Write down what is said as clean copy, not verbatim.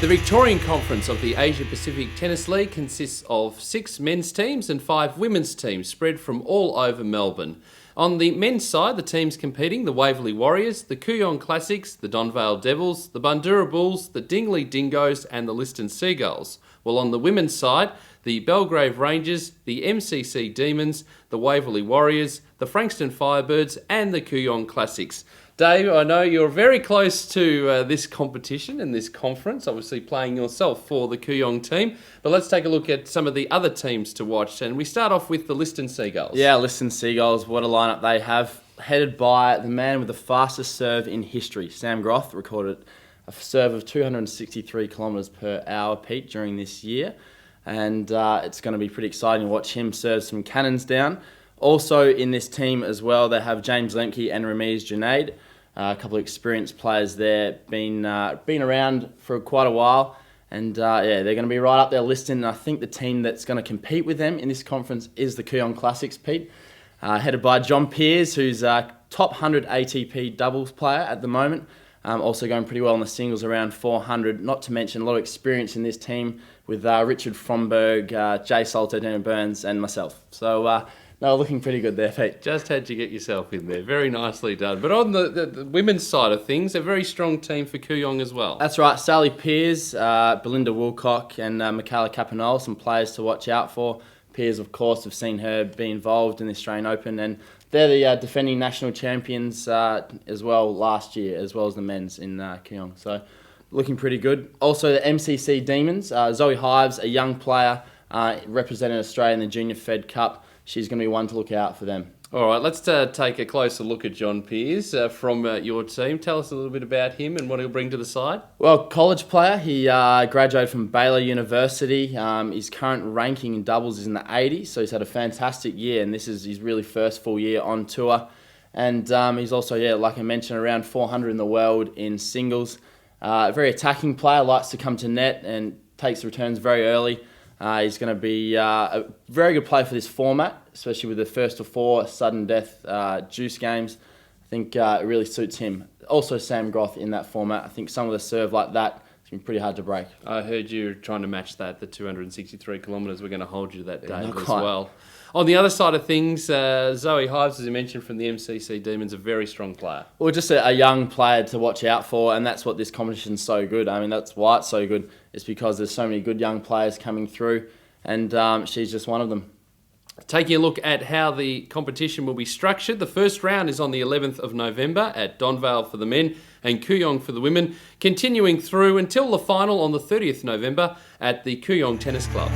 The Victorian Conference of the Asia Pacific Tennis League consists of 6 men's teams and 5 women's teams spread from all over Melbourne. On the men's side, the teams competing, the Waverley Warriors, the Kooyong Classics, the Donvale Devils, the Bundoora Bulls, the Dingley Dingoes and the Liston Seagulls. While on the women's side, the Belgrave Rangers, the MCC Demons, the Waverley Warriors, the Frankston Firebirds and the Kooyong Classics. Dave, I know you're very close to this competition and this conference, obviously playing yourself for the Kooyong team. But let's take a look at some of the other teams to watch. And we start off with the Liston Seagulls. Yeah, Liston Seagulls, what a lineup they have. Headed by the man with the fastest serve in history, Sam Groth, recorded a serve of 263 kilometres per hour, Pete, during this year. And it's going to be pretty exciting to watch him serve some cannons down. Also in this team as well, they have James Lemke and Ramiz Junaid. A couple of experienced players there, been around for quite a while, and they're going to be right up there listing. I think the team that's going to compete with them in this conference is the Kooyong Classics, Pete, headed by John Peers, who's a top 100 ATP doubles player at the moment, also going pretty well in the singles, around 400, not to mention a lot of experience in this team with Richard Fromberg, Jay Salter, Dan Burns, and myself. So, no, looking pretty good there, Pete. Just had to get yourself in there. Very nicely done. But on the women's side of things, a very strong team for Kooyong as well. That's right. Sally Peers, Belinda Woolcock and Michaela Capinol, some players to watch out for. Peers, of course, have seen her be involved in the Australian Open, and they're the defending national champions as well last year, as well as the men's in Kooyong. So looking pretty good. Also, the MCC Demons. Zoe Hives, a young player representing Australia in the Junior Fed Cup. She's going to be one to look out for them. All right, let's take a closer look at John Peers from your team. Tell us a little bit about him and what he'll bring to the side. Well, college player. He graduated from Baylor University. His current ranking in doubles is in the 80s, so he's had a fantastic year, and this is his really first full year on tour. And he's also, like I mentioned, around 400 in the world in singles. A very attacking player, likes to come to net and takes returns very early. He's going to be a very good player for this format, especially with the first to 4 sudden death juice games. I think it really suits him. Also Sam Groth in that format. I think some of the serve like that, it's been pretty hard to break. I heard you trying to match that, the 263 kilometres. We're going to hold you to that, Dave, Not as quite. well. On the other side of things, Zoe Hives, as you mentioned, from the MCC Demons, a very strong player. Well, just a young player to watch out for, and that's what this competition's so good. I mean, that's why it's so good. It's because there's so many good young players coming through, and she's just one of them. Taking a look at how the competition will be structured, the first round is on the 11th of November at Donvale for the men and Kooyong for the women, continuing through until the final on the 30th November at the Kooyong Tennis Club.